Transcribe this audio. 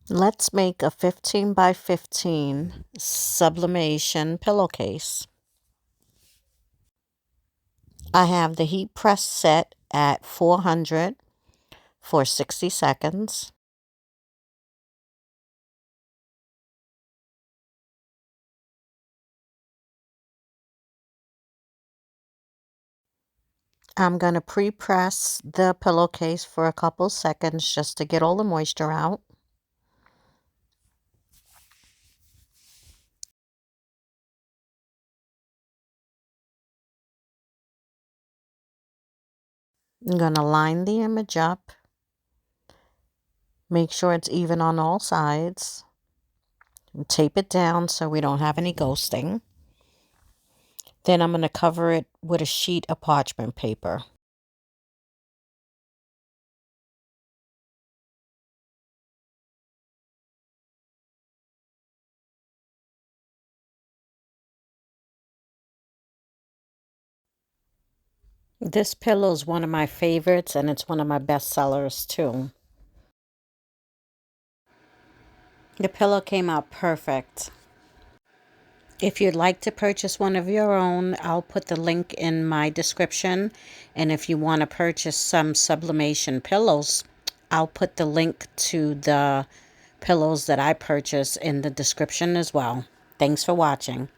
Let's make a 15 by 15 sublimation pillowcase. I have the heat press set at 400 for 60 seconds. I'm going to pre-press the pillowcase for a couple seconds just to get all the moisture out. I'm going to line the image up. Make sure it's even on all sides. And tape it down so we don't have any ghosting. Then I'm going to cover it with a sheet of parchment paper. This pillow is one of my favorites, and it's one of my best sellers too. The pillow came out perfect. If you'd like to purchase one of your own, I'll put the link in my description. And if you want to purchase some sublimation pillows, I'll put the link to the pillows that I purchase in the description as well. Thanks for watching.